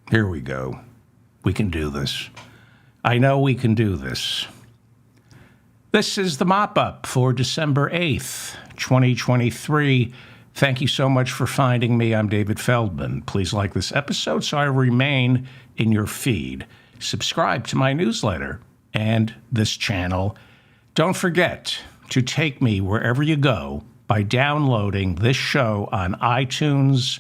Here we go. We can do this. I know we can do this. This is the mop-up for December 8th, 2023. Thank you so much for finding me. I'm David Feldman. Please like this episode so I remain in your feed. Subscribe to my newsletter and this channel. Don't forget to take me wherever you go by downloading this show on iTunes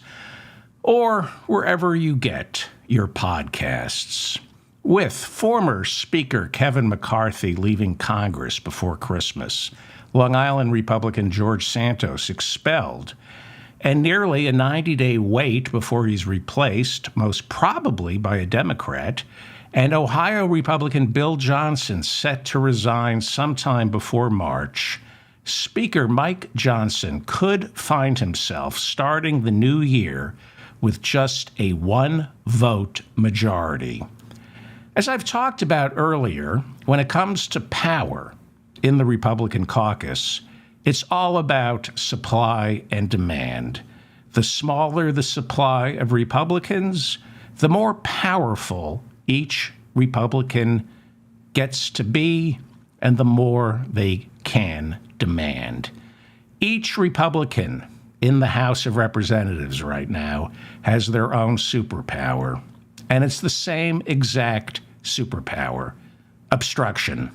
or wherever you get your podcasts. With former Speaker Kevin McCarthy leaving Congress before Christmas, Long Island Republican George Santos expelled, and nearly a 90-day wait before he's replaced, most probably by a Democrat, and Ohio Republican Bill Johnson set to resign sometime before March, Speaker Mike Johnson could find himself starting the new year with just a one-vote majority. As I've talked about earlier, when it comes to power in the Republican caucus, it's all about supply and demand. The smaller the supply of Republicans, the more powerful each Republican gets to be, and the more they can demand. Each Republican in the House of Representatives right now has their own superpower, and it's the same exact superpower: obstruction.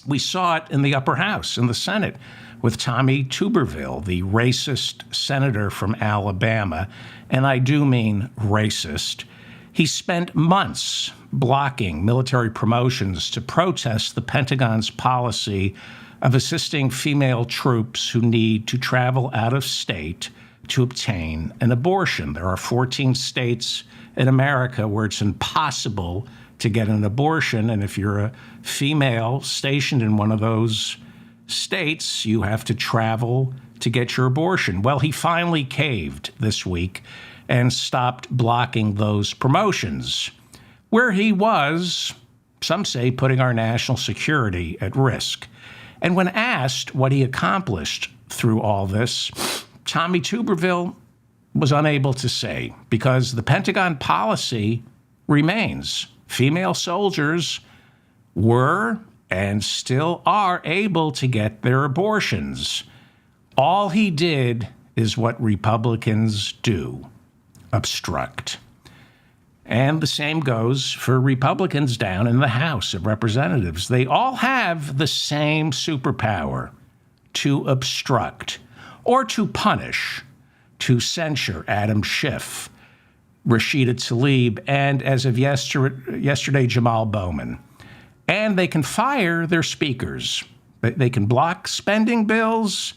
We saw it in the upper house, in the Senate, with Tommy Tuberville, the racist senator from Alabama, and I do mean racist. He spent months blocking military promotions to protest the Pentagon's policy of assisting female troops who need to travel out of state to obtain an abortion. There are 14 states in America where it's impossible to get an abortion, and if you're a female stationed in one of those states, you have to travel to get your abortion. Well, he finally caved this week and stopped blocking those promotions, where he was, some say, putting our national security at risk. And when asked what he accomplished through all this, Tommy Tuberville was unable to say, because the Pentagon policy remains. Female soldiers were and still are able to get their abortions. All he did is what Republicans do: obstruct. And the same goes for Republicans down in the House of Representatives. They all have the same superpower: to obstruct or to punish, to censure Adam Schiff, Rashida Tlaib, and as of yesterday, Jamal Bowman. And they can fire their speakers. They can block spending bills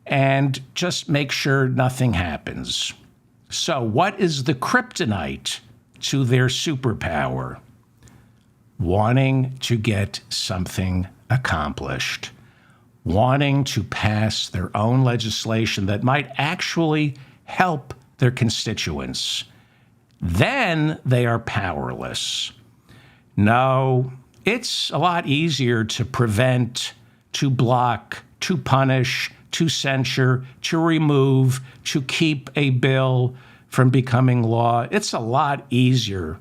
and just make sure nothing happens. So what is the kryptonite to their superpower? Wanting to get something accomplished. Wanting to pass their own legislation that might actually help their constituents. Then they are powerless. No, it's a lot easier to prevent, to block, to punish, to censure, to remove, to keep a bill from becoming law. It's a lot easier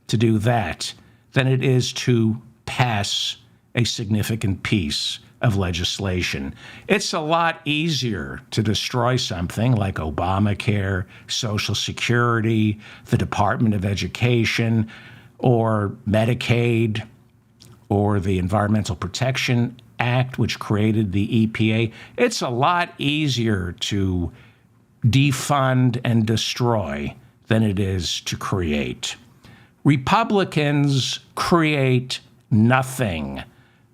to do that than it is to pass a significant piece of legislation. It's a lot easier to destroy something like Obamacare, Social Security, the Department of Education, or Medicaid, or the Environmental Protection Act, which created the EPA. It's a lot easier to defund and destroy than it is to create. Republicans create nothing.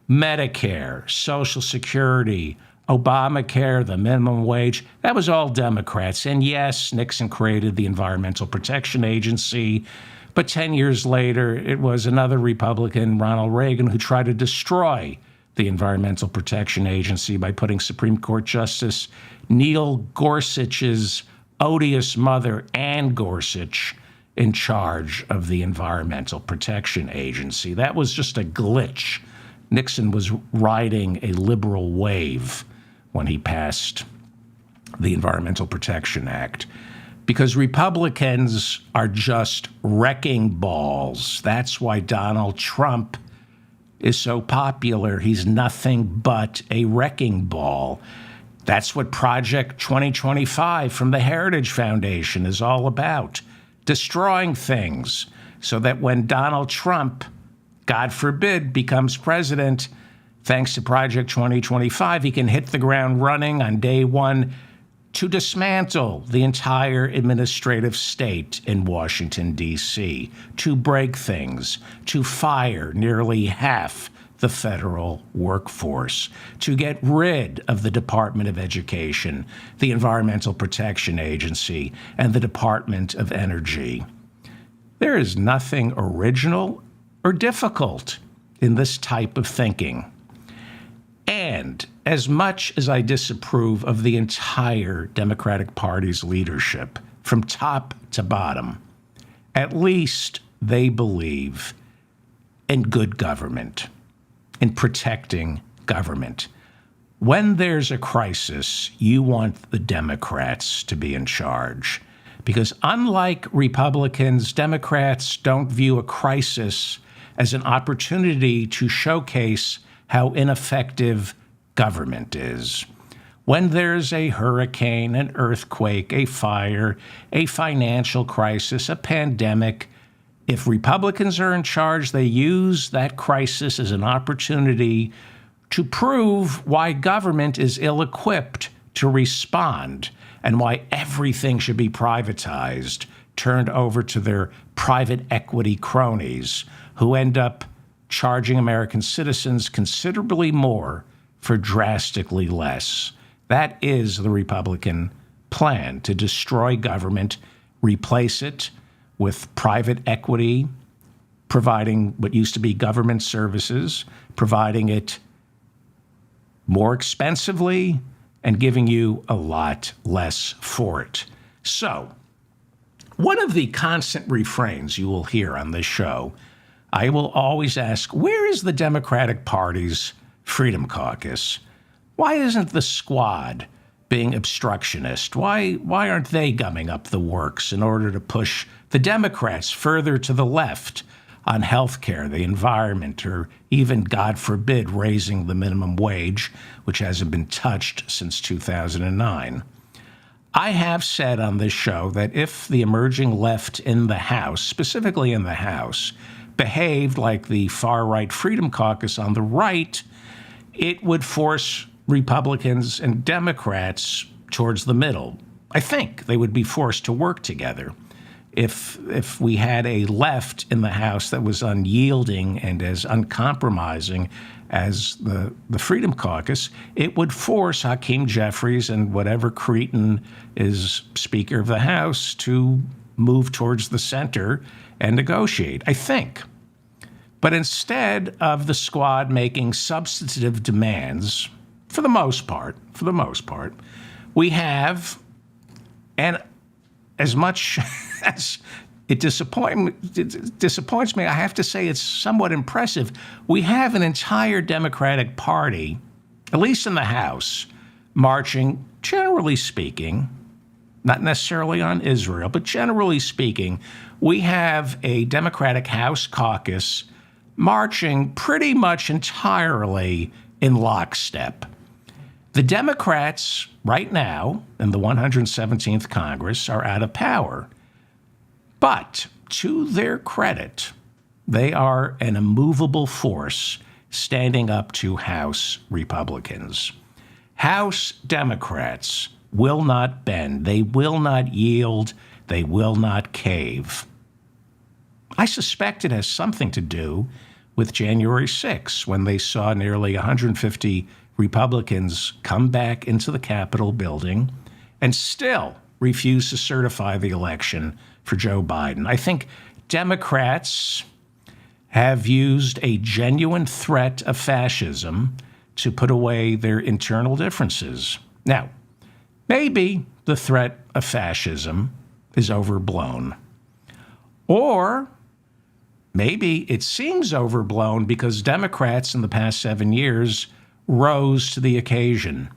Medicare, Social Security, Obamacare, the minimum wage, that was all Democrats. And yes, Nixon created the Environmental Protection Agency, but 10 years later, it was another Republican, Ronald Reagan, who tried to destroy the Environmental Protection Agency by putting Supreme Court Justice Neil Gorsuch's odious mother, Ann Gorsuch, in charge of the Environmental Protection Agency. That was just a glitch. Nixon was riding a liberal wave when he passed the Environmental Protection Act. because Republicans are just wrecking balls. That's why Donald Trump is so popular. He's nothing but a wrecking ball. That's what Project 2025 from the Heritage Foundation is all about. Destroying things so that when Donald Trump, God forbid, becomes president, thanks to Project 2025, he can hit the ground running on day one to dismantle the entire administrative state in Washington, D.C., to break things, to fire nearly half the federal workforce, to get rid of the Department of Education, the Environmental Protection Agency, and the Department of Energy. There is nothing original or difficult in this type of thinking. And as much as I disapprove of the entire Democratic Party's leadership, from top to bottom, at least they believe in good government, in protecting government. When there's a crisis, you want the Democrats to be in charge. Because unlike Republicans, Democrats don't view a crisis as an opportunity to showcase how ineffective government is. When there's a hurricane, an earthquake, a fire, a financial crisis, a pandemic, if Republicans are in charge, they use that crisis as an opportunity to prove why government is ill-equipped to respond and why everything should be privatized, turned over to their private equity cronies who end up charging American citizens considerably more for drastically less. That is the Republican plan, to destroy government, replace it with private equity, providing what used to be government services, providing it more expensively, and giving you a lot less for it. So, one of the constant refrains you will hear on this show, I will always ask, where is the Democratic Party's Freedom Caucus? Why isn't the Squad being obstructionist? Why aren't they gumming up the works in order to push the Democrats further to the left on health care, the environment, or even, God forbid, raising the minimum wage, which hasn't been touched since 2009? I have said on this show that if the emerging left in the House, specifically in the House, behaved like the far-right Freedom Caucus on the right, it would force Republicans and Democrats towards the middle. I think they would be forced to work together. If we had a left in the House that was unyielding and as uncompromising as the Freedom Caucus, it would force Hakeem Jeffries and whatever cretin is Speaker of the House to move towards the center and negotiate, I think. But instead of the Squad making substantive demands, for the most part, we have, and as much as it disappoints me, I have to say it's somewhat impressive, we have an entire Democratic Party, at least in the House, marching, generally speaking, not necessarily on Israel, but generally speaking, we have a Democratic House caucus marching pretty much entirely in lockstep. The Democrats right now in the 117th Congress are out of power. But to their credit, they are an immovable force standing up to House Republicans. House Democrats will not bend. They will not yield. They will not cave. I suspect it has something to do with January 6th, when they saw nearly 150 Republicans come back into the Capitol building and still refuse to certify the election for Joe Biden. I think Democrats have used a genuine threat of fascism to put away their internal differences. Now, maybe the threat of fascism is overblown. Or maybe it seems overblown because Democrats in the past 7 years rose to the occasion.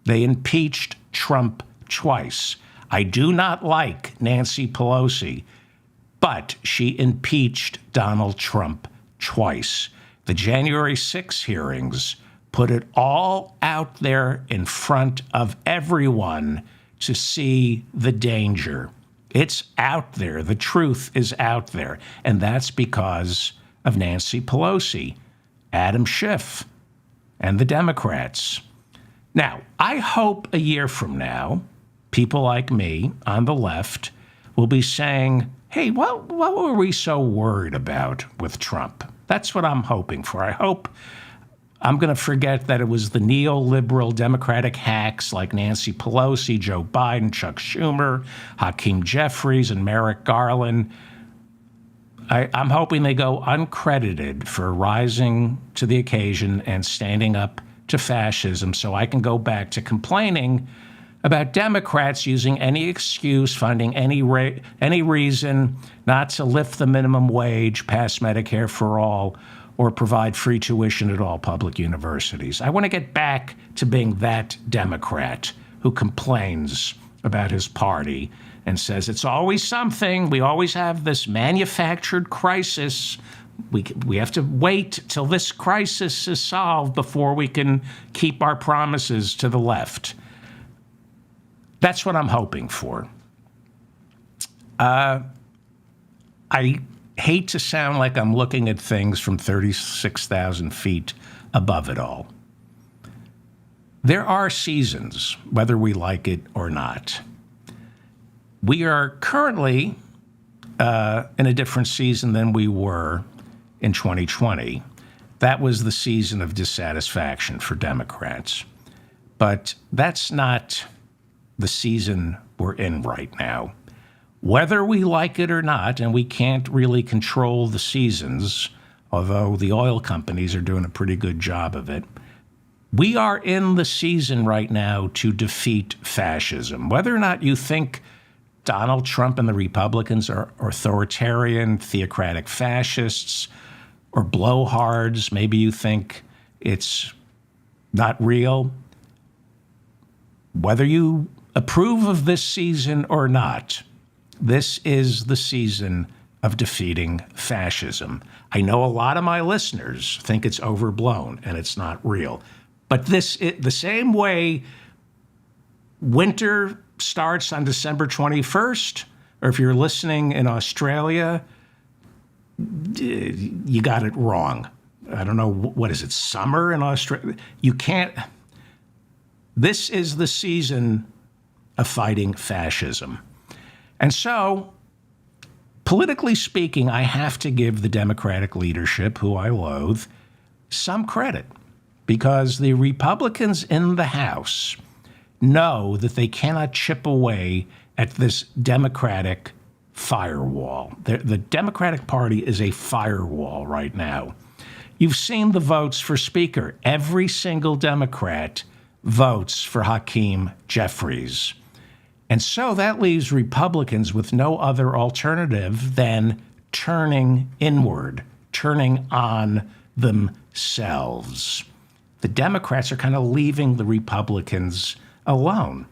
They impeached Trump twice. I do not like Nancy Pelosi, but she impeached Donald Trump twice. The January 6 hearings put it all out there in front of everyone to see the danger. It's out there. The truth is out there. And that's because of Nancy Pelosi, Adam Schiff, and the Democrats. Now, I hope a year from now, people like me on the left will be saying, hey, what were we so worried about with Trump? That's what I'm hoping for. I hope I'm going to forget that it was the neoliberal Democratic hacks like Nancy Pelosi, Joe Biden, Chuck Schumer, Hakeem Jeffries, and Merrick Garland. I'm hoping they go uncredited for rising to the occasion and standing up to fascism so I can go back to complaining about Democrats using any excuse, finding any reason not to lift the minimum wage, pass Medicare for all, or provide free tuition at all public universities. I want to get back to being that Democrat who complains about his party and says it's always something. We always have this manufactured crisis. We have to wait till this crisis is solved before we can keep our promises to the left. That's what I'm hoping for. I hate to sound like I'm looking at things from 36,000 feet above it all. There are seasons, whether we like it or not. We are currently in a different season than we were in 2020. That was the season of dissatisfaction for Democrats. But that's not the season we're in right now. Whether we like it or not, and we can't really control the seasons, although the oil companies are doing a pretty good job of it, we are in the season right now to defeat fascism. Whether or not you think Donald Trump and the Republicans are authoritarian, theocratic fascists, or blowhards, maybe you think it's not real. Whether you approve of this season or not, this is the season of defeating fascism. I know a lot of my listeners think it's overblown and it's not real. But the same way winter starts on December 21st, or if you're listening in Australia, you got it wrong. I don't know, what is it, summer in Australia? You can't. This is the season of fighting fascism. And so, politically speaking, I have to give the Democratic leadership, who I loathe, some credit, because the Republicans in the House know that they cannot chip away at this Democratic firewall. The Democratic Party is a firewall right now. You've seen the votes for Speaker. Every single Democrat votes for Hakeem Jeffries. And so that leaves Republicans with no other alternative than turning inward, turning on themselves. The Democrats are kind of leaving the Republicans alone.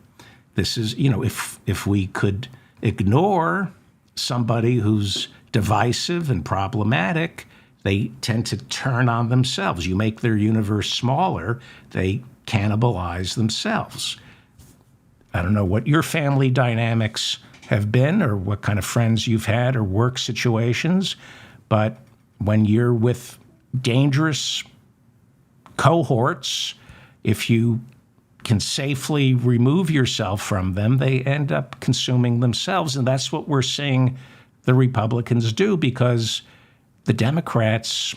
This is, if we could ignore somebody who's divisive and problematic, they tend to turn on themselves. You make their universe smaller, they cannibalize themselves. I don't know what your family dynamics have been or what kind of friends you've had or work situations, but when you're with dangerous cohorts, if you can safely remove yourself from them, they end up consuming themselves. And that's what we're seeing the Republicans do, because the Democrats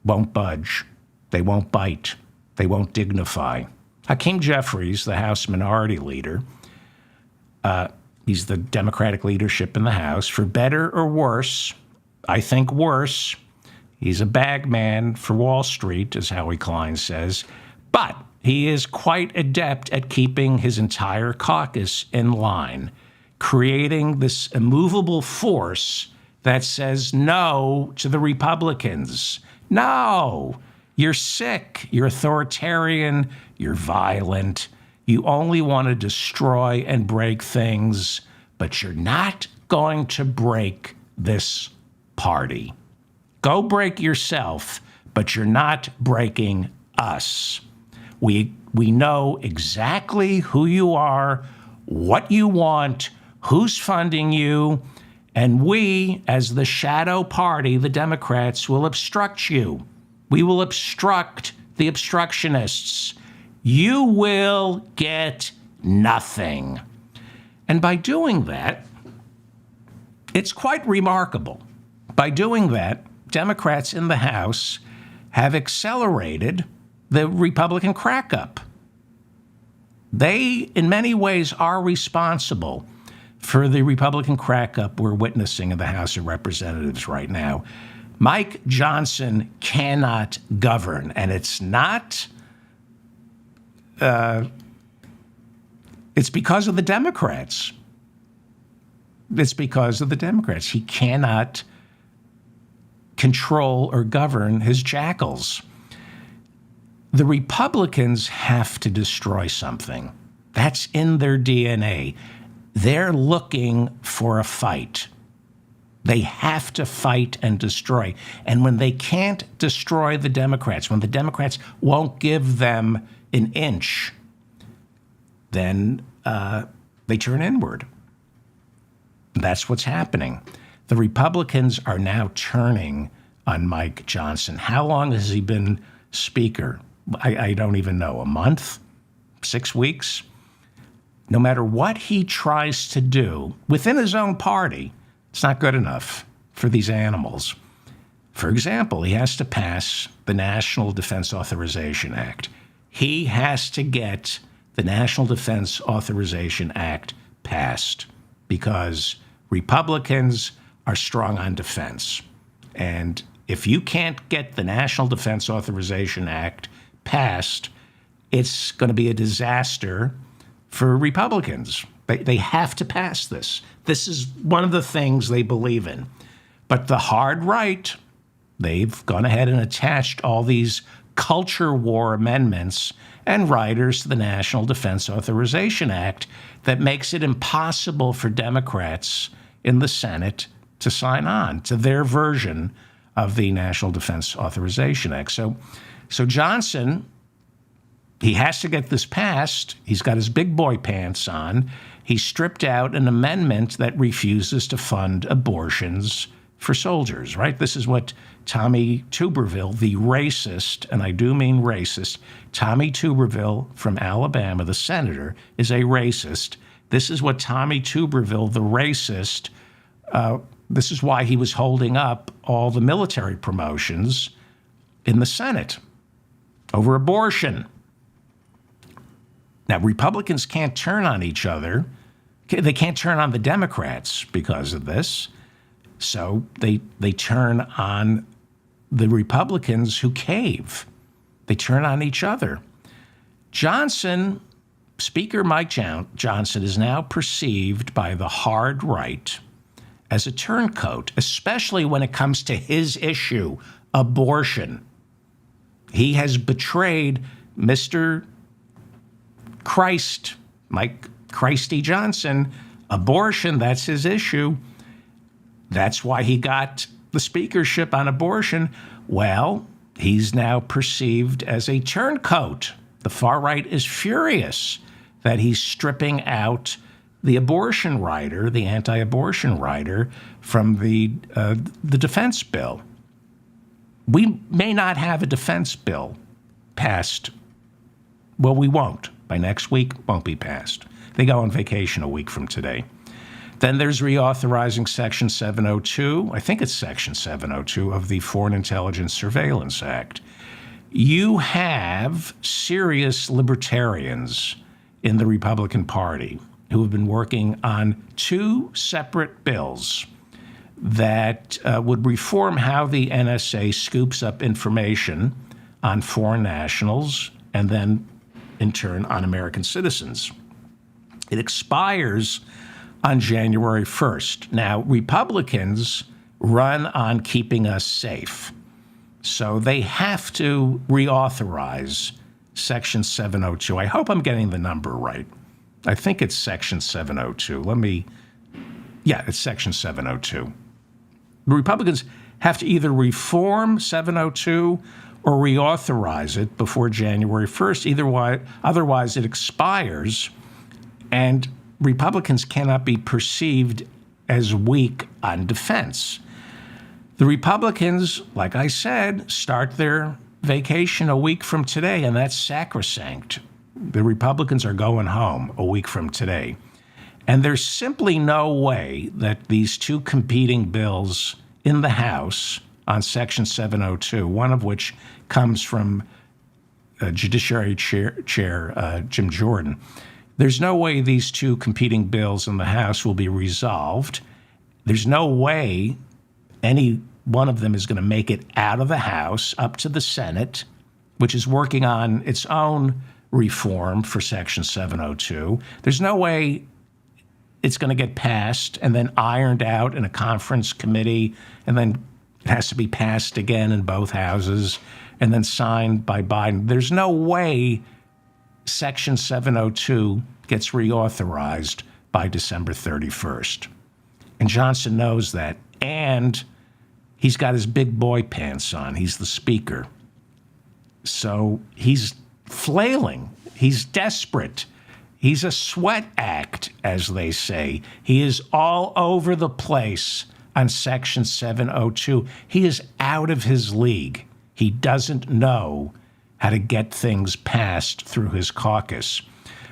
won't budge. They won't bite. They won't dignify. Hakeem Jeffries, the House Minority Leader, he's the Democratic leadership in the House. For better or worse, I think worse, he's a bag man for Wall Street, as Howie Klein says. But he is quite adept at keeping his entire caucus in line, creating this immovable force that says no to the Republicans. No, you're sick, you're authoritarian, you're violent, You only want to destroy and break things, but you're not going to break this party. Go break yourself, but you're not breaking us. We know exactly who you are, what you want, who's funding you, and we, as the shadow party, the Democrats, will obstruct you. We will obstruct the obstructionists. You will get nothing. And by doing that, it's quite remarkable. By doing that, Democrats in the House have accelerated the Republican crack-up. They, in many ways, are responsible for the Republican crack-up we're witnessing in the House of Representatives right now. Mike Johnson cannot govern, and it's not... it's because of the Democrats. It's because of the Democrats. He cannot control or govern his jackals. The Republicans have to destroy something. That's in their DNA. They're looking for a fight. They have to fight and destroy. And when they can't destroy the Democrats, when the Democrats won't give them an inch, then they turn inward. That's what's happening. The Republicans are now turning on Mike Johnson. How long has he been Speaker? I don't even know. A month? 6 weeks? No matter what he tries to do within his own party, it's not good enough for these animals. For example, he has to pass the National Defense Authorization Act. He has to get the National Defense Authorization Act passed because Republicans are strong on defense. And if you can't get the National Defense Authorization Act passed, it's going to be a disaster for Republicans. They have to pass this. This is one of the things they believe in. But the hard right, they've gone ahead and attached all these culture war amendments and riders to the National Defense Authorization Act that makes it impossible for Democrats in the Senate to sign on to their version of the National Defense Authorization Act. So Johnson, he has to get this passed. He's got his big boy pants on. He stripped out an amendment that refuses to fund abortions for soldiers, right? This is what Tommy Tuberville, the racist, and I do mean racist, Tommy Tuberville from Alabama, the senator, is a racist. This is what Tommy Tuberville, the racist, this is why he was holding up all the military promotions in the Senate over abortion. Now, Republicans can't turn on each other. They can't turn on the Democrats because of this. So they turn on the Republicans who cave. They turn on each other. Johnson, Speaker Mike Johnson, is now perceived by the hard right as a turncoat, especially when it comes to his issue, abortion. He has betrayed Mr. Christ, Mike Christy Johnson. Abortion, that's his issue. That's why he got the speakership on abortion. Well, he's now perceived as a turncoat. The far right is furious that he's stripping out the abortion rider, the anti-abortion rider, from the defense bill. We may not have a defense bill passed. Well, we won't. By next week, won't be passed. They go on vacation a week from today. Then there's reauthorizing Section 702, I think it's Section 702 of the Foreign Intelligence Surveillance Act. You have serious libertarians in the Republican Party who have been working on two separate bills that would reform how the NSA scoops up information on foreign nationals and then, in turn, on American citizens. It expires on January 1st. Now, Republicans run on keeping us safe, so they have to reauthorize Section 702. I hope I'm getting the number right. I think it's Section 702. It's Section 702. The Republicans have to either reform 702 or reauthorize it before January 1st. Otherwise, it expires, and Republicans cannot be perceived as weak on defense. The Republicans, like I said, start their vacation a week from today, and that's sacrosanct. The Republicans are going home a week from today. And there's simply no way that these two competing bills in the House on Section 702, one of which comes from Judiciary Chair Jim Jordan, there's no way these two competing bills in the House will be resolved. There's no way any one of them is going to make it out of the House up to the Senate, which is working on its own reform for Section 702. There's no way it's going to get passed and then ironed out in a conference committee, and then it has to be passed again in both houses and then signed by Biden. There's no way Section 702 gets reauthorized by December 31st. And Johnson knows that. And he's got his big boy pants on. He's the speaker. So he's flailing. He's desperate. He's a sweat act, as they say. He is all over the place on Section 702. He is out of his league. He doesn't know how to get things passed through his caucus.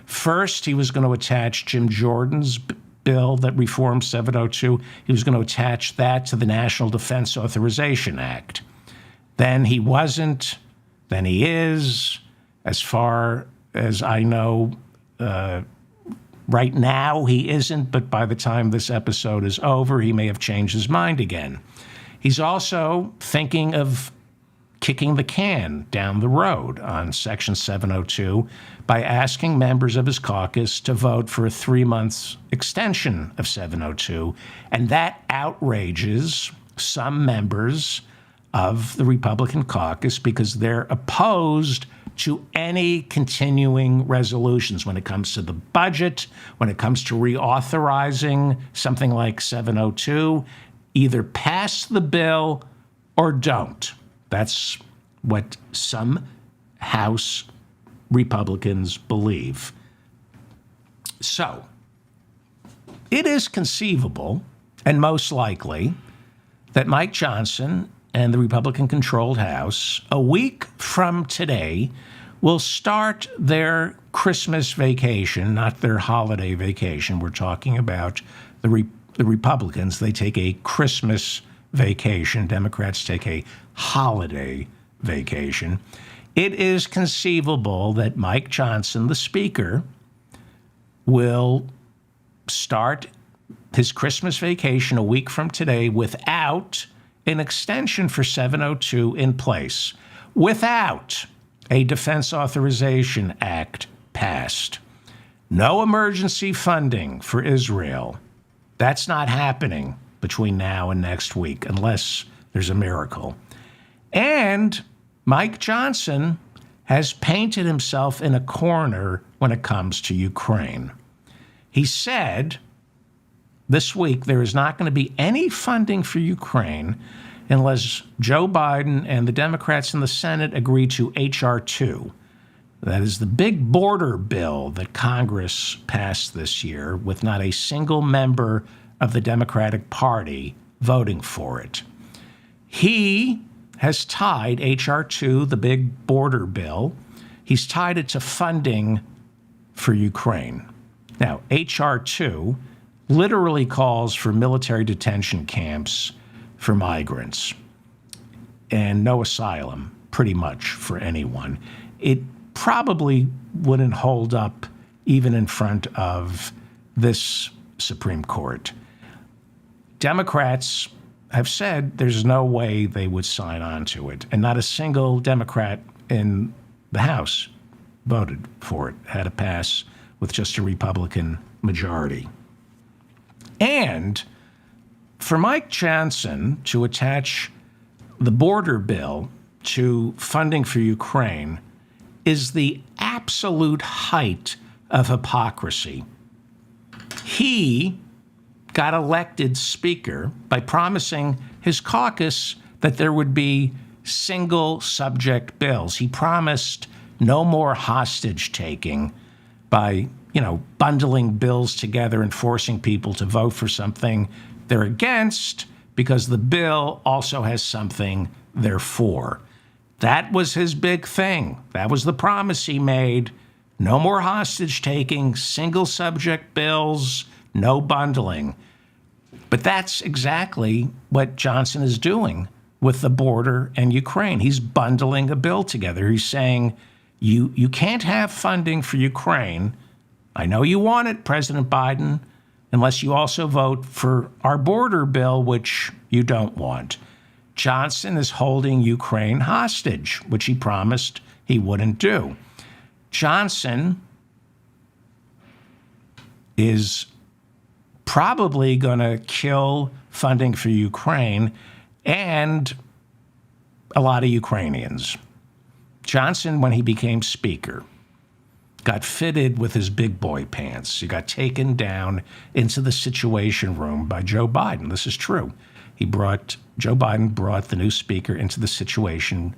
First, he was going to attach Jim Jordan's bill that reforms 702. He was going to attach that to the National Defense Authorization Act. Then he wasn't. Then he is. As far as I know, right now he isn't, but by the time this episode is over, he may have changed his mind again. He's also thinking of kicking the can down the road on Section 702 by asking members of his caucus to vote for a 3-month extension of 702. And that outrages some members of the Republican caucus because they're opposed to any continuing resolutions when it comes to the budget, when it comes to reauthorizing something like 702. Either pass the bill or don't. That's what some House Republicans believe. So, it is conceivable and most likely that Mike Johnson and the Republican-controlled House, a week from today, will start their Christmas vacation, not their holiday vacation. We're talking about the Republicans. They take a Christmas vacation. Democrats take a holiday vacation. It is conceivable that Mike Johnson, the Speaker, will start his Christmas vacation a week from today without an extension for 702 in place, without a Defense Authorization Act passed. No emergency funding for Israel. That's not happening between now and next week unless there's a miracle. And Mike Johnson has painted himself in a corner when it comes to Ukraine. He said this week there is not going to be any funding for Ukraine unless Joe Biden and the Democrats in the Senate agree to H.R. 2. That is the big border bill that Congress passed this year with not a single member of the Democratic Party voting for it. He has tied H.R. 2, the big border bill, he's tied it to funding for Ukraine. Now, H.R. 2 literally calls for military detention camps for migrants and no asylum, pretty much, for anyone. It probably wouldn't hold up even in front of this Supreme Court. Democrats have said there's no way they would sign on to it, and not a single Democrat in the House voted for it. It had to pass with just a Republican majority. And for Mike Johnson to attach the border bill to funding for Ukraine is the absolute height of hypocrisy. He got elected Speaker by promising his caucus that there would be single subject bills. He promised no more hostage taking by, bundling bills together and forcing people to vote for something they're against because the bill also has something they're for. That was his big thing. That was the promise he made. No more hostage taking, single subject bills, no bundling. But that's exactly what Johnson is doing with the border and Ukraine. He's bundling a bill together. He's saying, you can't have funding for Ukraine. I know you want it, President Biden, unless you also vote for our border bill, which you don't want. Johnson is holding Ukraine hostage, which he promised he wouldn't do. Johnson is probably going to kill funding for Ukraine and a lot of Ukrainians. Johnson, when he became Speaker, got fitted with his big boy pants. He got taken down into the Situation Room by Joe Biden. This is true. Joe Biden brought the new Speaker into the Situation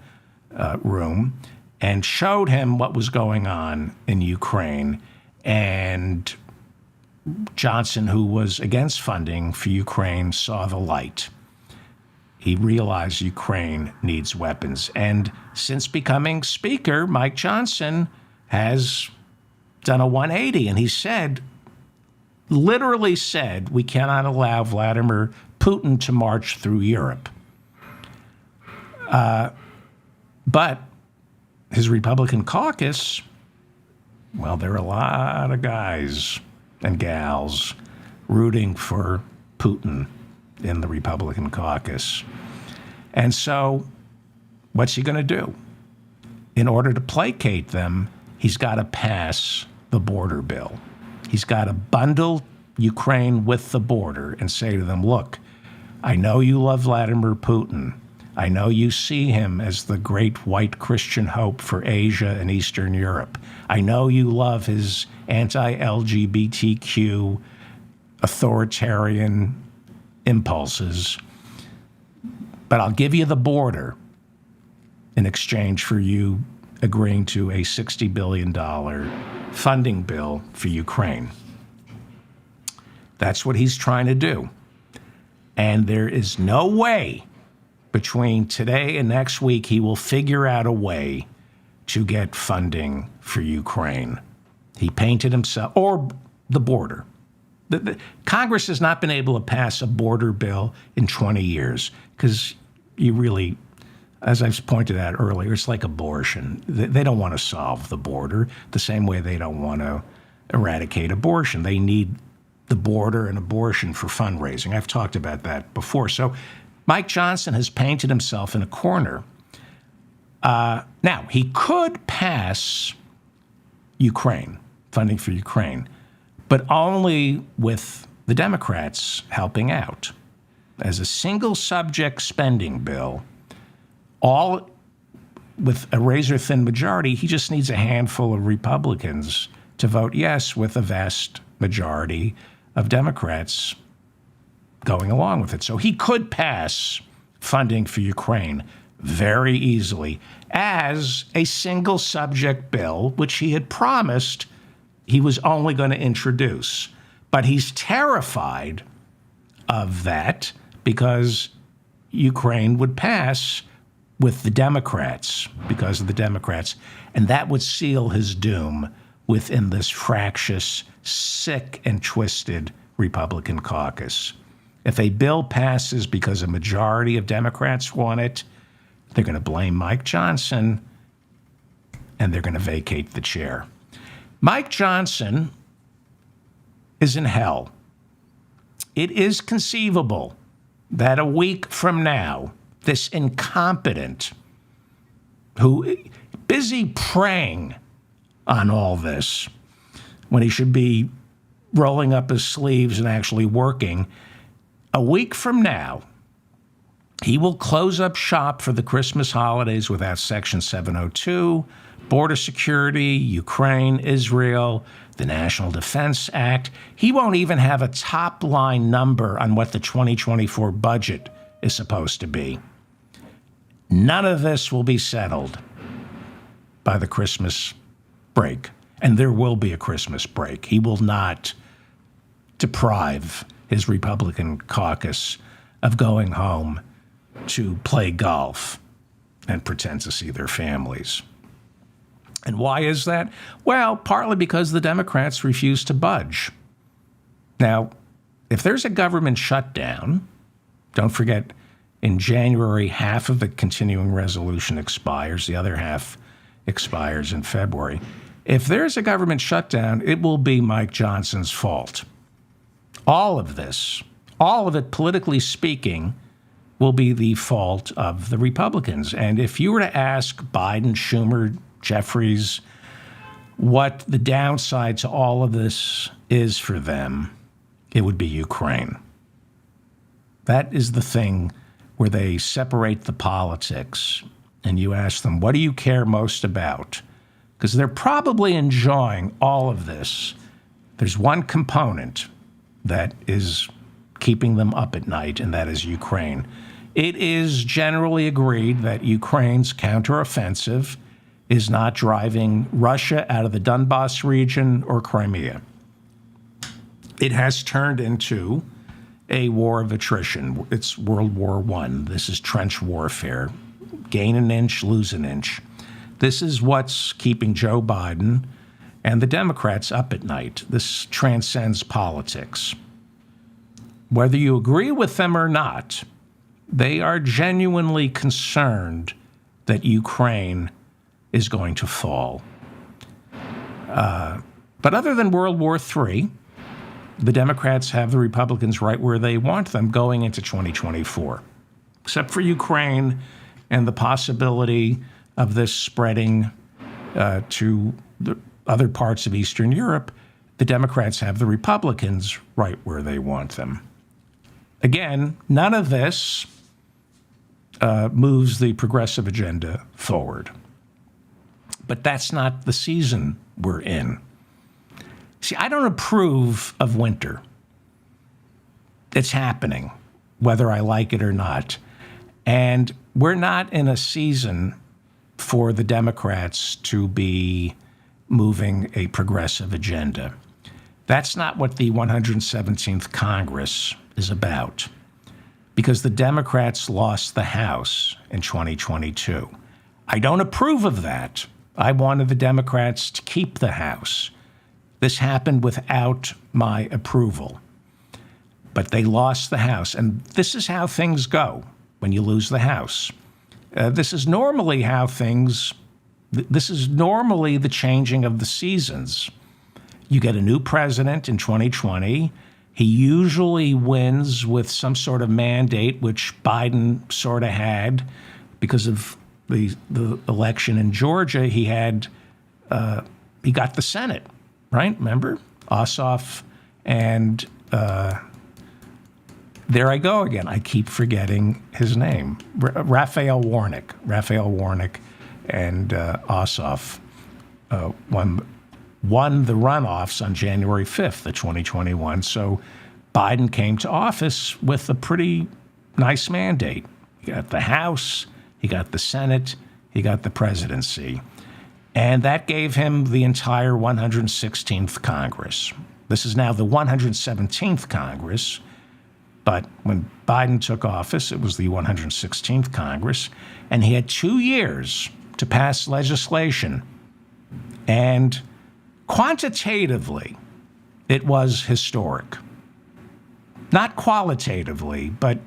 Room and showed him what was going on in Ukraine. And Johnson, who was against funding for Ukraine, saw the light. He realized Ukraine needs weapons. And since becoming Speaker, Mike Johnson has done a 180. And he literally said, we cannot allow Vladimir Putin to march through Europe. But his Republican caucus, well, there are a lot of guys and gals rooting for Putin in the Republican caucus. And so what's he going to do? In order to placate them, he's got to pass the border bill. He's got to bundle Ukraine with the border and say to them, look, I know you love Vladimir Putin. I know you see him as the great white Christian hope for Asia and Eastern Europe. I know you love his anti-LGBTQ authoritarian impulses, but I'll give you the border in exchange for you agreeing to a $60 billion funding bill for Ukraine. That's what he's trying to do. And there is no way between today and next week he will figure out a way to get funding for Ukraine. He painted himself, or the border. Congress has not been able to pass a border bill in 20 years because you really, as I've pointed out earlier, it's like abortion. They don't want to solve the border the same way they don't want to eradicate abortion. They need the border and abortion for fundraising. I've talked about that before. So Mike Johnson has painted himself in a corner. Now, he could pass Ukraine, funding for Ukraine, but only with the Democrats helping out. As a single subject spending bill, all with a razor-thin majority, he just needs a handful of Republicans to vote yes, with a vast majority of Democrats going along with it. So he could pass funding for Ukraine very easily as a single subject bill, which he had promised he was only going to introduce. But he's terrified of that because Ukraine would pass with the Democrats, because of the Democrats, and that would seal his doom within this fractious, sick and twisted Republican caucus. If a bill passes because a majority of Democrats want it, they're going to blame Mike Johnson and they're going to vacate the chair. Mike Johnson is in hell. It is conceivable that a week from now, this incompetent who busy preying on all this when he should be rolling up his sleeves and actually working, a week from now, he will close up shop for the Christmas holidays without Section 702, border security, Ukraine, Israel, the National Defense Act. He won't even have a top-line number on what the 2024 budget is supposed to be. None of this will be settled by the Christmas break. And there will be a Christmas break. He will not deprive his Republican caucus of going home to play golf and pretend to see their families. And why is that? Well, partly because the Democrats refuse to budge. Now, if there's a government shutdown, don't forget, in January, half of the continuing resolution expires. The other half expires in February. If there's a government shutdown, it will be Mike Johnson's fault. All of this, all of it politically speaking, will be the fault of the Republicans. And if you were to ask Biden, Schumer, Jeffries, what the downside to all of this is for them, it would be Ukraine. That is the thing where they separate the politics and you ask them, what do you care most about? Because they're probably enjoying all of this. There's one component that is keeping them up at night, and that is Ukraine. It is generally agreed that Ukraine's counteroffensive is not driving Russia out of the Donbas region or Crimea. It has turned into a war of attrition. It's World War I. This is trench warfare. Gain an inch, lose an inch. This is what's keeping Joe Biden and the Democrats up at night. This transcends politics. Whether you agree with them or not, they are genuinely concerned that Ukraine is going to fall. But other than World War III, the Democrats have the Republicans right where they want them going into 2024, except for Ukraine and the possibility of this spreading to the other parts of Eastern Europe. The Democrats have the Republicans right where they want them. Again, none of this moves the progressive agenda forward. But that's not the season we're in. See, I don't approve of winter. It's happening, whether I like it or not. And we're not in a season for the Democrats to be moving a progressive agenda. That's not what the 117th Congress is about, because the Democrats lost the House in 2022. I don't approve of that. I wanted the Democrats to keep the House. This happened without my approval. But they lost the House. And this is how things go when you lose the House. This is normally the changing of the seasons. You get a new president in 2020. He usually wins with some sort of mandate, which Biden sort of had because of the election in Georgia. He got the Senate, right? Remember? Ossoff and there I go again. I keep forgetting his name. Raphael Warnock. Raphael Warnock and Ossoff won the runoffs on January 5th of 2021. So Biden came to office with a pretty nice mandate. He got the House, he got the Senate, he got the presidency. And that gave him the entire 116th Congress. This is now the 117th Congress. But when Biden took office, it was the 116th Congress, and he had 2 years to pass legislation. And quantitatively, it was historic. Not qualitatively, but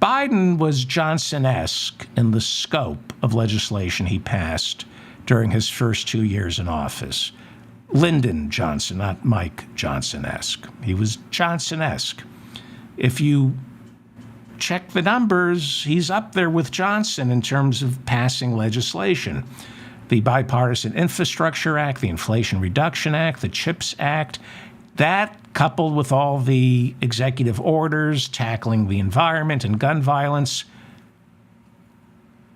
Biden was Johnson-esque in the scope of legislation he passed during his first 2 years in office. Lyndon Johnson, not Mike Johnson-esque. He was Johnson-esque. If you check the numbers, he's up there with Johnson in terms of passing legislation. The Bipartisan Infrastructure Act, the Inflation Reduction Act, the CHIPS Act, that coupled with all the executive orders tackling the environment and gun violence,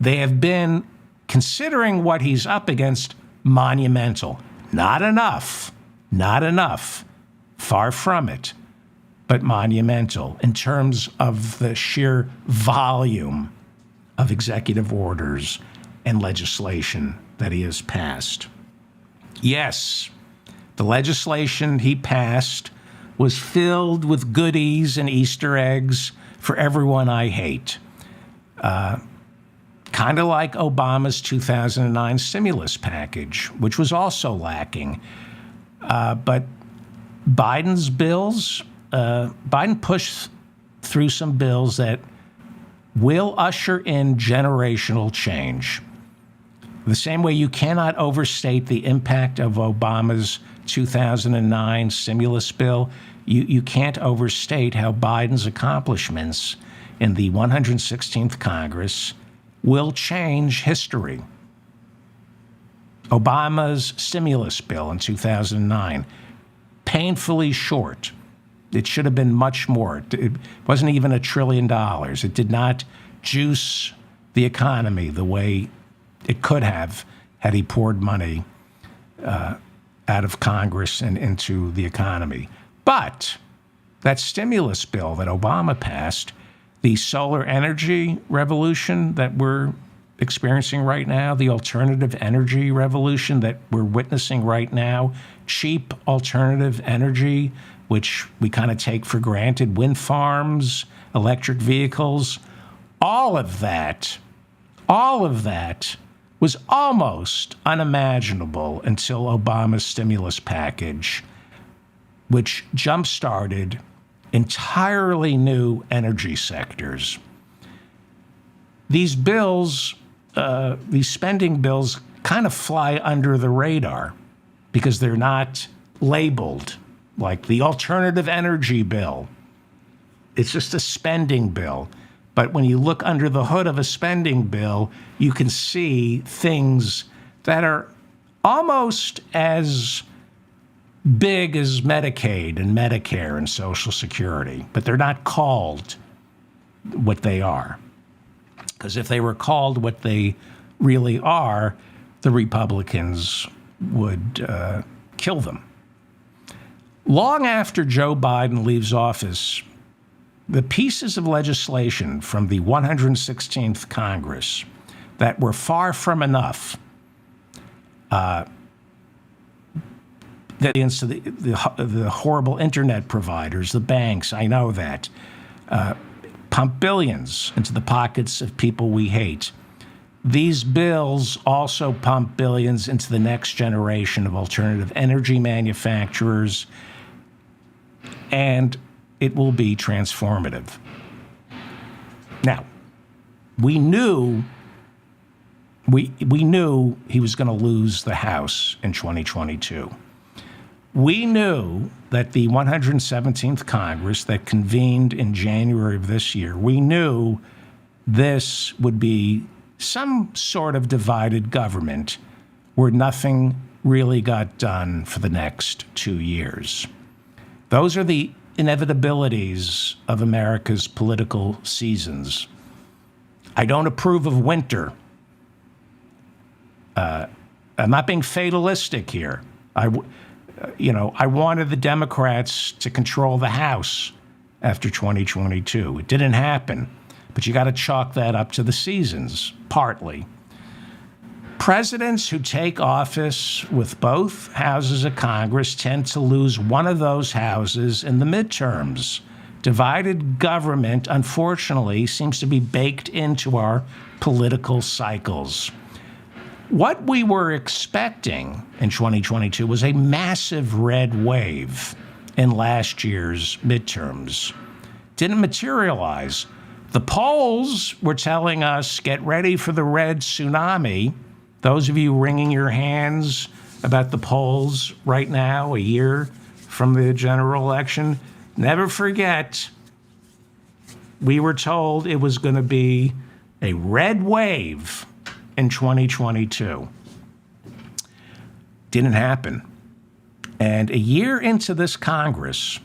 they have been, considering what he's up against, monumental. Not enough, not enough, far from it, but monumental in terms of the sheer volume of executive orders and legislation that he has passed. Yes, the legislation he passed was filled with goodies and Easter eggs for everyone I hate. Kind of like Obama's 2009 stimulus package, which was also lacking. But Biden's bills, Biden pushed through some bills that will usher in generational change. The same way you cannot overstate the impact of Obama's 2009 stimulus bill, you can't overstate how Biden's accomplishments in the 116th Congress will change history. Obama's stimulus bill in 2009, painfully short. It should have been much more. It wasn't even $1 trillion. It did not juice the economy the way it could have had he poured money out of Congress and into the economy. But that stimulus bill that Obama passed, the solar energy revolution that we're experiencing right now, the alternative energy revolution that we're witnessing right now, cheap alternative energy, which we kind of take for granted, wind farms, electric vehicles, all of that was almost unimaginable until Obama's stimulus package, which jump-started entirely new energy sectors. These bills, these spending bills, kind of fly under the radar because they're not labeled like the alternative energy bill. It's just a spending bill. But when you look under the hood of a spending bill, you can see things that are almost as big as Medicaid and Medicare and Social Security, but they're not called what they are. Because if they were called what they really are, the Republicans would kill them. Long after Joe Biden leaves office, the pieces of legislation from the 116th Congress that were far from enough, the horrible internet providers, the banks, I know that, pump billions into the pockets of people we hate. These bills also pump billions into the next generation of alternative energy manufacturers, and it will be transformative. Now, we knew he was going to lose the House in 2022. We knew that the 117th Congress that convened in January of this year, we knew this would be some sort of divided government where nothing really got done for the next 2 years. Those are the inevitabilities of America's political seasons. I don't approve of winter. I'm not being fatalistic here. I wanted the Democrats to control the House after 2022. It didn't happen, but you got to chalk that up to the seasons, partly. Presidents who take office with both houses of Congress tend to lose one of those houses in the midterms. Divided government, unfortunately, seems to be baked into our political cycles. What we were expecting in 2022 was a massive red wave in last year's midterms. Didn't materialize. The polls were telling us, get ready for the red tsunami. Those of you wringing your hands about the polls right now, a year from the general election, never forget, we were told it was going to be a red wave in 2022. Didn't happen. And a year into this Congress,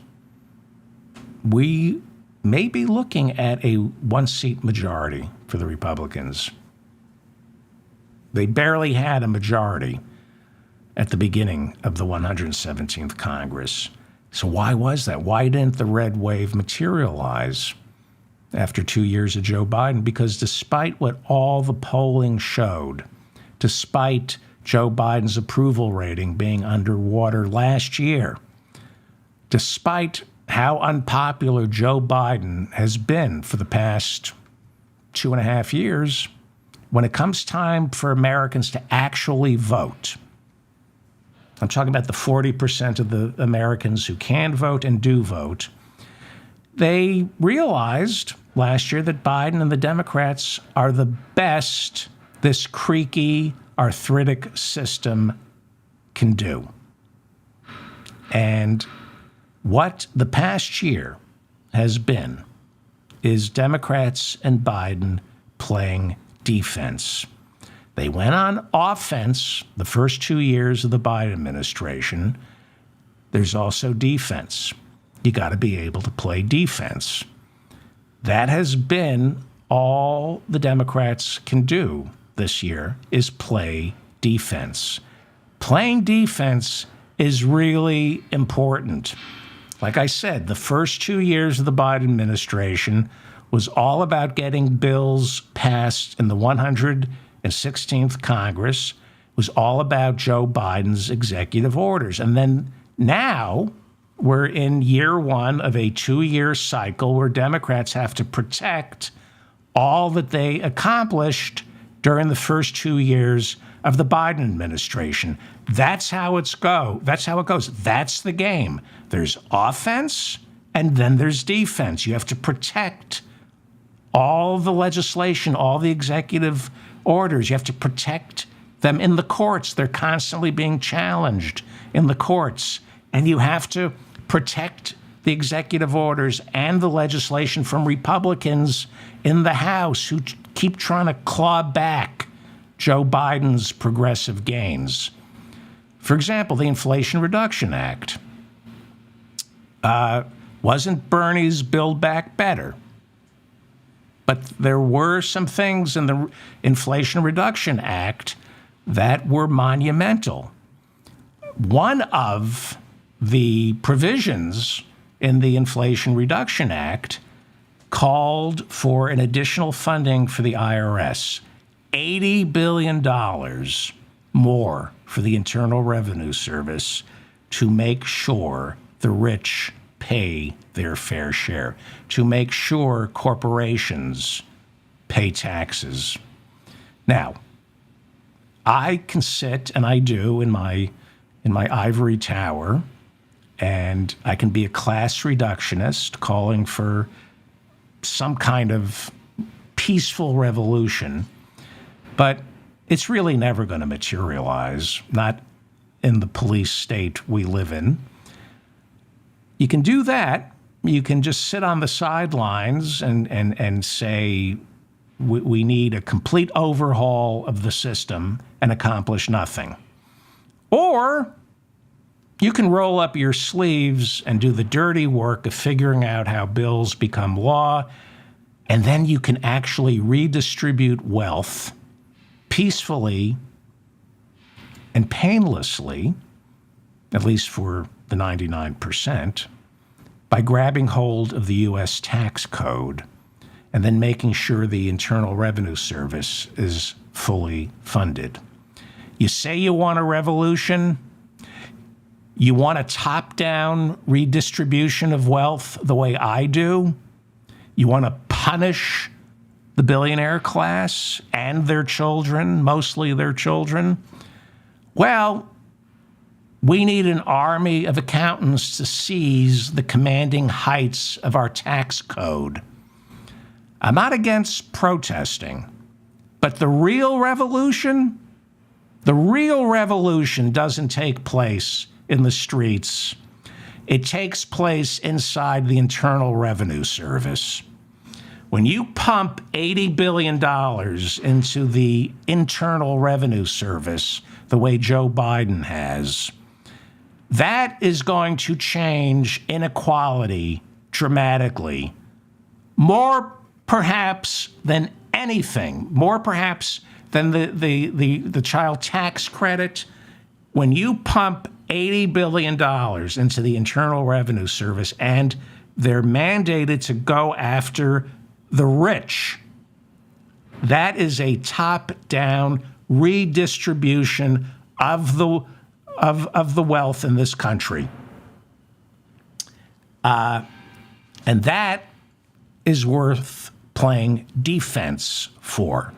we may be looking at a one-seat majority for the Republicans. They barely had a majority. at the beginning of the 117th Congress. So why was that? Why didn't the red wave materialize after 2 years of Joe Biden? Because despite what all the polling showed, despite Joe Biden's approval rating being underwater last year, despite how unpopular Joe Biden has been for the past 2.5 years, when it comes time for Americans to actually vote, I'm talking about the 40% of the Americans who can vote and do vote, they realized last year that Biden and the Democrats are the best this creaky, arthritic system can do. And what the past year has been is Democrats and Biden playing defense. They went on offense the first 2 years of the Biden administration. There's also defense. You got to be able to play defense. That has been all the Democrats can do this year, is play defense. Playing defense is really important. Like I said, the first 2 years of the Biden administration was all about getting bills passed in the 116th Congress. It was all about Joe Biden's executive orders. And then now we're in year one of a 2-year cycle where Democrats have to protect all that they accomplished during the first 2 years of the Biden administration. That's how it goes. That's the game. There's offense and then there's defense. You have to protect all the legislation, all the executive orders. You have to protect them in the courts. They're constantly being challenged in the courts. And you have to protect the executive orders and the legislation from Republicans in the House who keep trying to claw back Joe Biden's progressive gains. For example, the Inflation Reduction Act. Wasn't Bernie's Build Back Better? But there were some things in the Inflation Reduction Act that were monumental. One of the provisions in the Inflation Reduction Act called for an additional funding for the IRS, $80 billion more for the Internal Revenue Service to make sure the rich pay their fair share, to make sure corporations pay taxes. Now, I can sit, and I do, in my ivory tower, and I can be a class reductionist calling for some kind of peaceful revolution, but it's really never going to materialize, not in the police state we live in. You can do that. You can just sit on the sidelines and say we need a complete overhaul of the system and accomplish nothing. Or you can roll up your sleeves and do the dirty work of figuring out how bills become law, and then you can actually redistribute wealth peacefully and painlessly, at least for the 99%, by grabbing hold of the U.S. tax code and then making sure the Internal Revenue Service is fully funded. You say you want a revolution. You want a top-down redistribution of wealth the way I do. You want to punish the billionaire class and their children, mostly their children. Well, we need an army of accountants to seize the commanding heights of our tax code. I'm not against protesting, but the real revolution doesn't take place in the streets. It takes place inside the Internal Revenue Service. When you pump $80 billion into the Internal Revenue Service, the way Joe Biden has, that is going to change inequality dramatically. More perhaps than anything, more perhaps than the child tax credit, when you pump $80 billion into the Internal Revenue Service and they're mandated to go after the rich, that is a top-down redistribution of the wealth in this country. And that is worth playing defense for,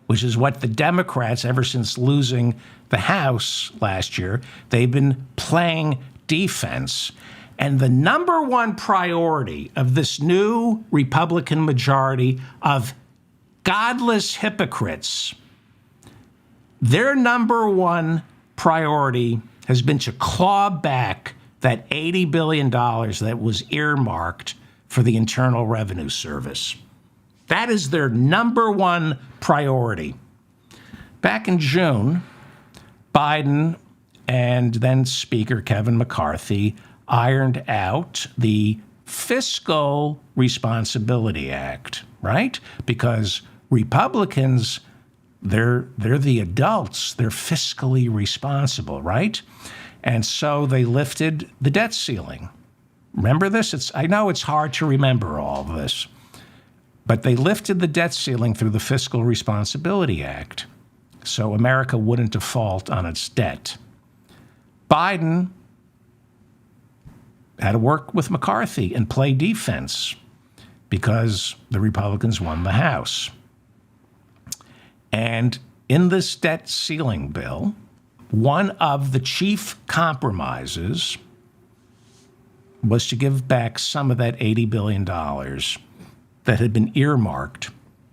which is what the Democrats, ever since losing the House last year, they've been playing defense. And the number one priority of this new Republican majority of godless hypocrites, their number one priority has been to claw back that $80 billion that was earmarked for the Internal Revenue Service. That is their number one priority. Back in June, Biden and then Speaker Kevin McCarthy ironed out the Fiscal Responsibility Act, right? Because Republicans, they're the adults, they're fiscally responsible, right? And so they lifted the debt ceiling. Remember this? I know it's hard to remember all of this, but they lifted the debt ceiling through the Fiscal Responsibility Act so America wouldn't default on its debt. Biden had to work with McCarthy and play defense because the Republicans won the House. And in this debt ceiling bill, one of the chief compromises was to give back some of that $80 billion that had been earmarked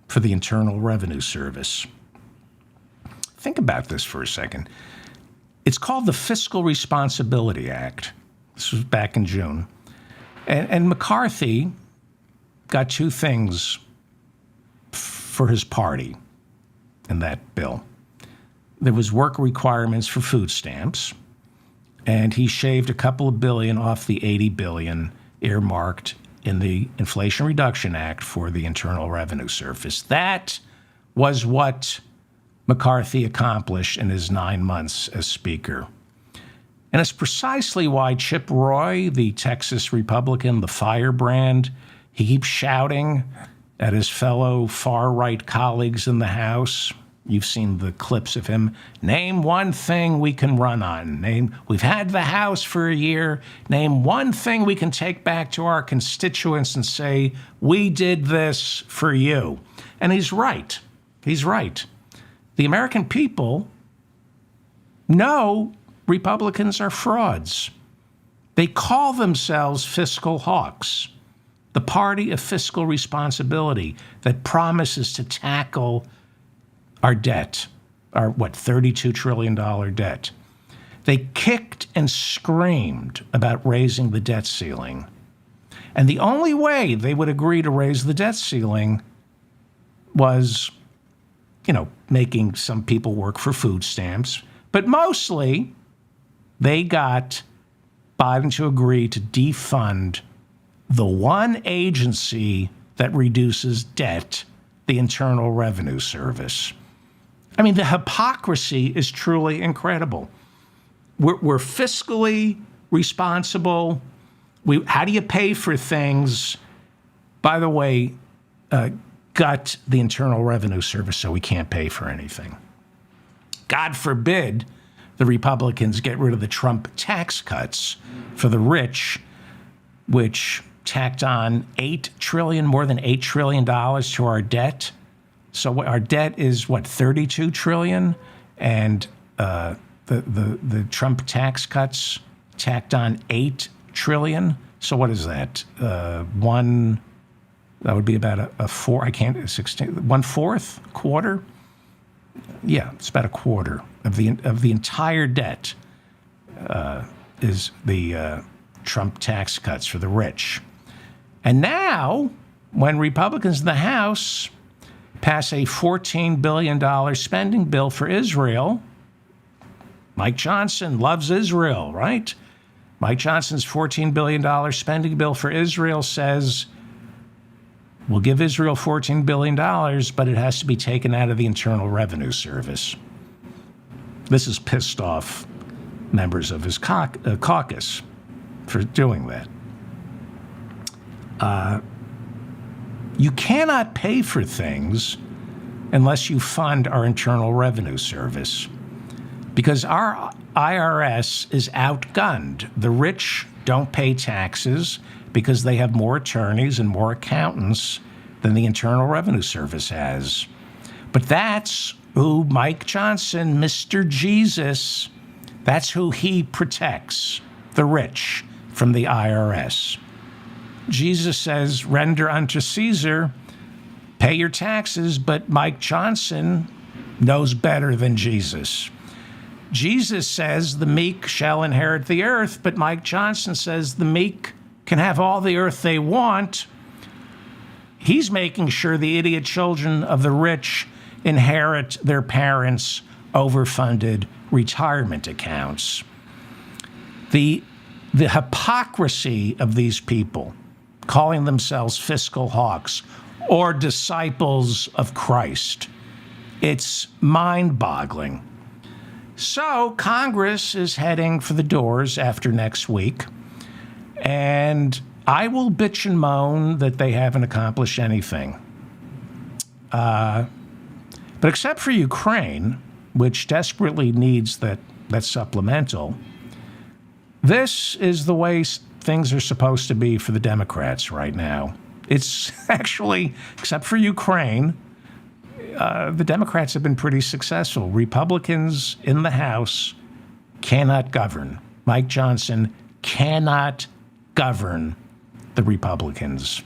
for the Internal Revenue Service. Think about this for a second. It's called the Fiscal Responsibility Act. This was back in June. And McCarthy got two things for his party in that bill. There was work requirements for food stamps, and he shaved a couple of billion off the $80 billion earmarked in the Inflation Reduction Act for the Internal Revenue Service. That was what McCarthy accomplished in his 9 months as Speaker. And it's precisely why Chip Roy, the Texas Republican, the firebrand, he keeps shouting at his fellow far-right colleagues in the House. You've seen the clips of him. Name one thing we can run on. We've had the House for a year. Name one thing we can take back to our constituents and say, we did this for you. And he's right. He's right. The American people know Republicans are frauds. They call themselves fiscal hawks, the party of fiscal responsibility that promises to tackle our debt, our, $32 trillion debt. They kicked and screamed about raising the debt ceiling. And the only way they would agree to raise the debt ceiling was, making some people work for food stamps. But mostly, they got Biden to agree to defund the one agency that reduces debt, the Internal Revenue Service. I mean, the hypocrisy is truly incredible. We're fiscally responsible. How do you pay for things? By the way, gut the Internal Revenue Service so we can't pay for anything. God forbid the Republicans get rid of the Trump tax cuts for the rich, which tacked on more than $8 trillion to our debt. So our debt is $32 trillion, and the Trump tax cuts tacked on $8 trillion. So what is that? That would be about a 1/4 quarter. Yeah, it's about a quarter of the entire debt is the Trump tax cuts for the rich. And now, when Republicans in the House pass a $14 billion spending bill for Israel, Mike Johnson loves Israel, right? Mike Johnson's $14 billion spending bill for Israel says, we'll give Israel $14 billion, but it has to be taken out of the Internal Revenue Service. This has pissed off members of his caucus for doing that. You cannot pay for things unless you fund our Internal Revenue Service, because our IRS is outgunned. The rich don't pay taxes because they have more attorneys and more accountants than the Internal Revenue Service has. But that's who Mike Johnson, Mr. Jesus, that's who he protects, the rich from the IRS. Jesus says, render unto Caesar, pay your taxes, but Mike Johnson knows better than Jesus. Jesus says the meek shall inherit the earth, but Mike Johnson says the meek can have all the earth they want. He's making sure the idiot children of the rich inherit their parents' overfunded retirement accounts. The hypocrisy of these people, calling themselves fiscal hawks or disciples of Christ, it's mind-boggling. So Congress is heading for the doors after next week, and I will bitch and moan that they haven't accomplished anything. But except for Ukraine, which desperately needs that supplemental, this is the way things are supposed to be for the Democrats right now. It's actually, except for Ukraine, the Democrats have been pretty successful. Republicans in the House cannot govern. Mike Johnson cannot govern the Republicans.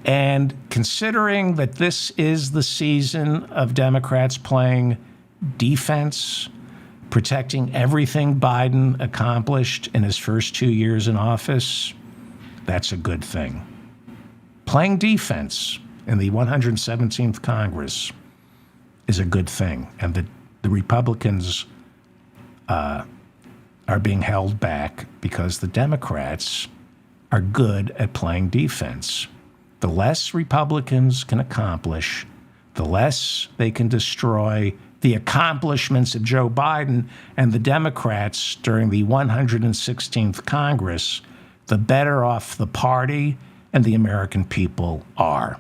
And considering that this is the season of Democrats playing defense, protecting everything Biden accomplished in his first 2 years in office, that's a good thing. Playing defense in the 117th Congress is a good thing. And the Republicans are being held back because the Democrats are good at playing defense. The less Republicans can accomplish, the less they can destroy the accomplishments of Joe Biden and the Democrats during the 116th Congress, the better off the party and the American people are.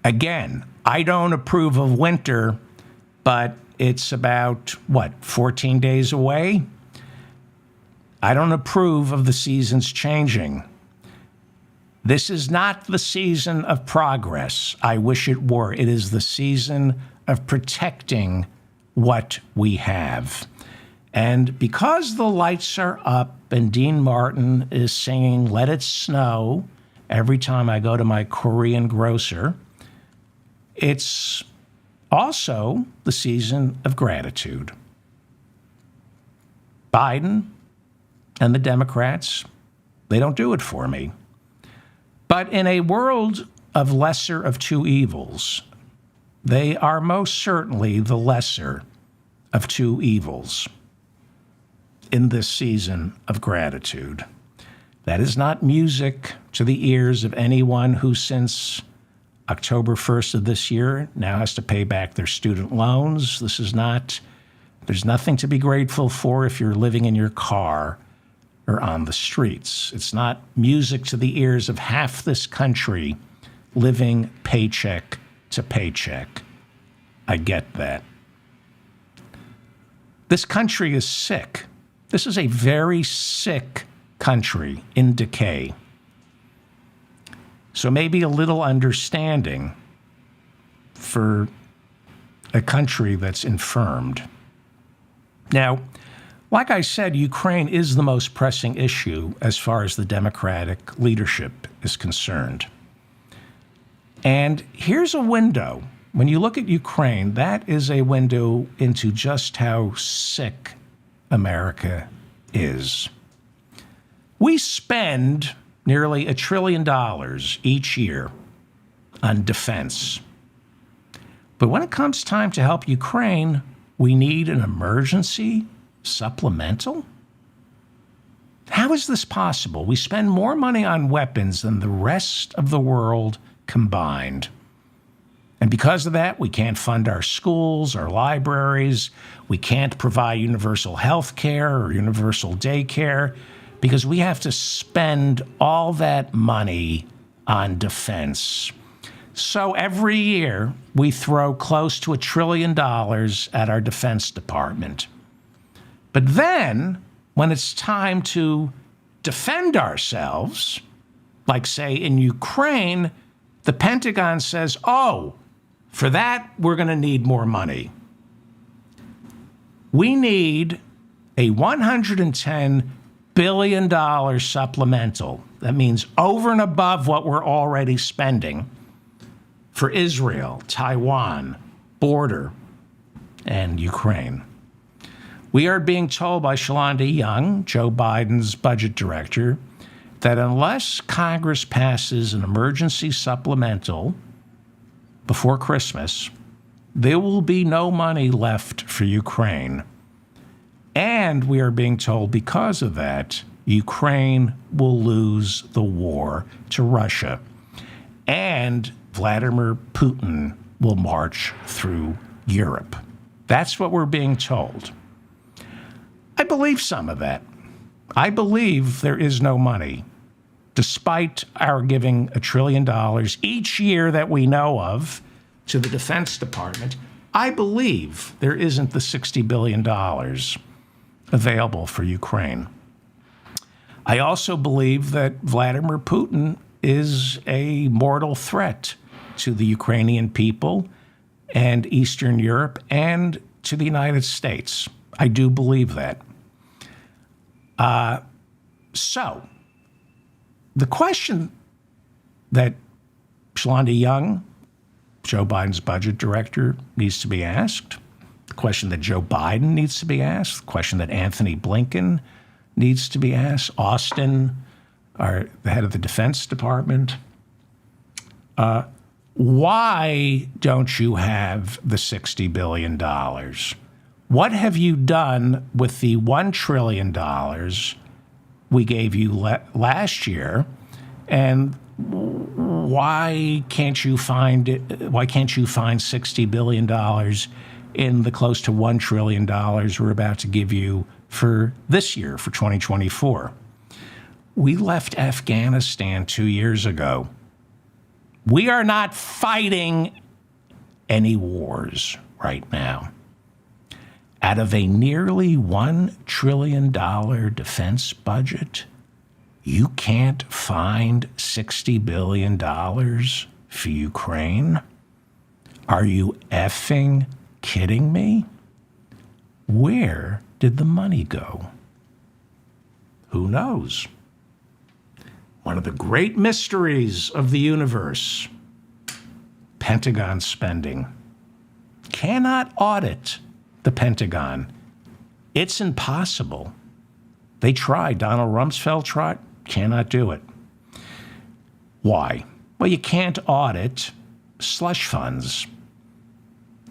Again, I don't approve of winter, but it's about, 14 days away? I don't approve of the seasons changing. This is not the season of progress. I wish it were. It is the season of protecting what we have. And because the lights are up and Dean Martin is singing Let It Snow every time I go to my Korean grocer, it's also the season of gratitude. Biden and the Democrats, they don't do it for me. But in a world of lesser of two evils, they are most certainly the lesser of two evils in this season of gratitude. That is not music to the ears of anyone who since October 1st of this year now has to pay back their student loans. There's nothing to be grateful for if you're living in your car or on the streets. It's not music to the ears of half this country living paycheck to paycheck. I get that. This country is sick. This is a very sick country in decay. So maybe a little understanding for a country that's infirmed. Now, like I said, Ukraine is the most pressing issue as far as the Democratic leadership is concerned. And here's a window. When you look at Ukraine, that is a window into just how sick America is. We spend nearly $1 trillion each year on defense. But when it comes time to help Ukraine, we need an emergency supplemental? How is this possible? We spend more money on weapons than the rest of the world combined. And because of that, we can't fund our schools, our libraries. We can't provide universal health care or universal daycare because we have to spend all that money on defense. So every year, we throw close to $1 trillion at our Defense Department. But then, when it's time to defend ourselves, like, say, in Ukraine, the Pentagon says, oh, for that, we're going to need more money. We need a $110 billion supplemental. That means over and above what we're already spending for Israel, Taiwan, border, and Ukraine. We are being told by Shalanda Young, Joe Biden's budget director, that unless Congress passes an emergency supplemental before Christmas, there will be no money left for Ukraine. And we are being told because of that, Ukraine will lose the war to Russia. And Vladimir Putin will march through Europe. That's what we're being told. I believe some of that. I believe there is no money, despite our giving $1 trillion each year that we know of to the Defense Department. I believe there isn't the $60 billion available for Ukraine. I also believe that Vladimir Putin is a mortal threat to the Ukrainian people and Eastern Europe and to the United States. I do believe that. So, the question that Shalanda Young, Joe Biden's budget director, needs to be asked, the question that Joe Biden needs to be asked, the question that Anthony Blinken needs to be asked, Austin, the head of the Defense Department, why don't you have the $60 billion? What have you done with the $1 trillion we gave you last year? And why can't you find $60 billion in the close to $1 trillion we're about to give you for this year, for 2024? We left Afghanistan 2 years ago. We are not fighting any wars right now. Out of a nearly $1 trillion defense budget, you can't find $60 billion for Ukraine? Are you effing kidding me? Where did the money go? Who knows? One of the great mysteries of the universe, Pentagon spending. Cannot audit the Pentagon. It's impossible. They tried. Donald Rumsfeld tried. Cannot do it. Why? Well, you can't audit slush funds.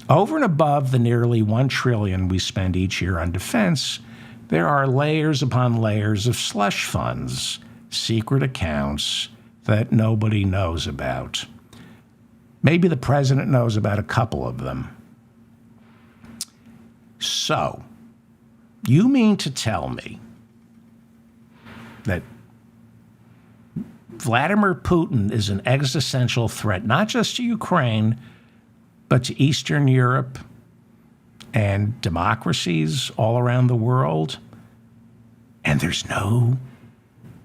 Over and above the nearly $1 trillion we spend each year on defense, there are layers upon layers of slush funds, secret accounts that nobody knows about. Maybe the president knows about a couple of them. So, you mean to tell me that Vladimir Putin is an existential threat, not just to Ukraine, but to Eastern Europe and democracies all around the world? And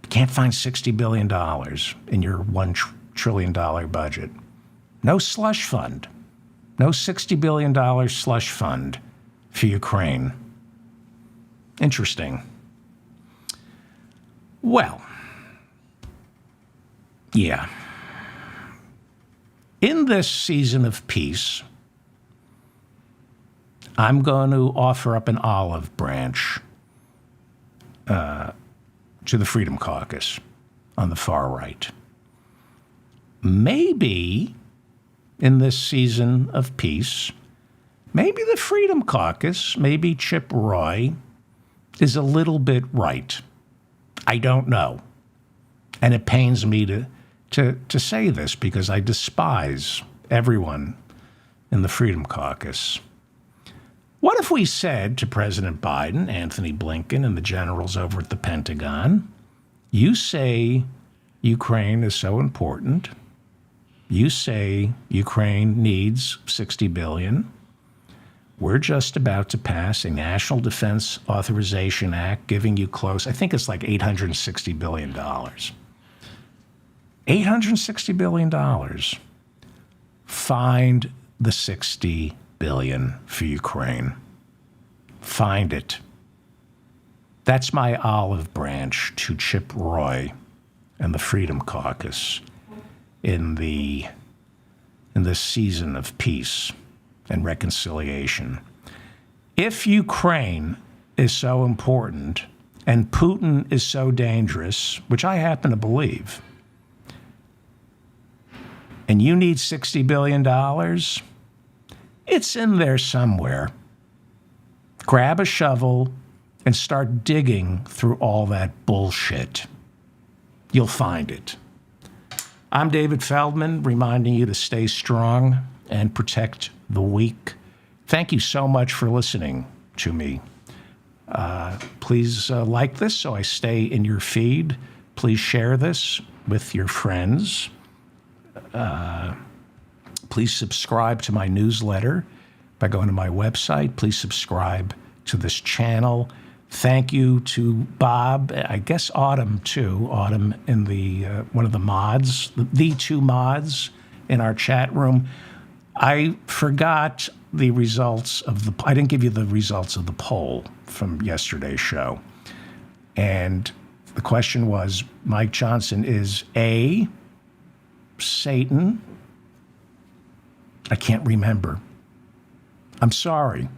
can't find $60 billion in your $1 trillion budget. No slush fund. No $60 billion slush fund for Ukraine. Interesting. Well, yeah. In this season of peace, I'm going to offer up an olive branch to the Freedom Caucus on the far right. Maybe in this season of peace, maybe the Freedom Caucus, maybe Chip Roy, is a little bit right. I don't know. And it pains me to say this because I despise everyone in the Freedom Caucus. What if we said to President Biden, Anthony Blinken, and the generals over at the Pentagon, you say Ukraine is so important. You say Ukraine needs $60 billion. We're just about to pass a National Defense Authorization Act giving you close, I think it's like $860 billion. $860 billion. Find the $60 billion for Ukraine. Find it. That's my olive branch to Chip Roy and the Freedom Caucus in this season of peace and reconciliation. If Ukraine is so important and Putin is so dangerous, which I happen to believe, and you need $60 billion, it's in there somewhere. Grab a shovel and start digging through all that bullshit. You'll find it. I'm David Feldman, reminding you to stay strong and protect the weak. Thank you so much for listening to me. Please like this so I stay in your feed. Please share this with your friends. Please subscribe to my newsletter by going to my website. Please subscribe to this channel. Thank you to Bob, I guess Autumn too. Autumn in the one of the mods, the two mods in our chat room. I forgot the results of I didn't give you the results of the poll from yesterday's show. And the question was, Mike Johnson is A, Satan? I can't remember. I'm sorry.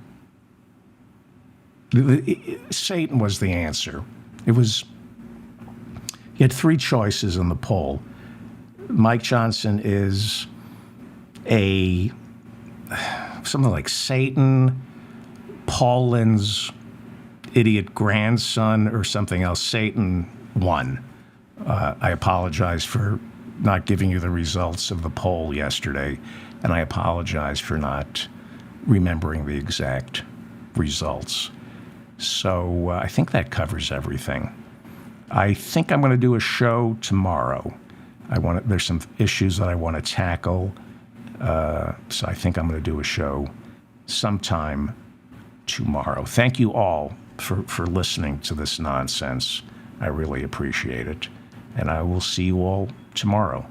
Satan was the answer. He had three choices in the poll. Mike Johnson is something like Satan, Paul Lynn's idiot grandson, or something else. Satan won. I apologize for not giving you the results of the poll yesterday, and I apologize for not remembering the exact results. So I think that covers everything. I think I'm going to do a show tomorrow. There's some issues that I want to tackle, so I think I'm going to do a show sometime tomorrow. Thank you all for listening to this nonsense. I really appreciate it, and I will see you all tomorrow.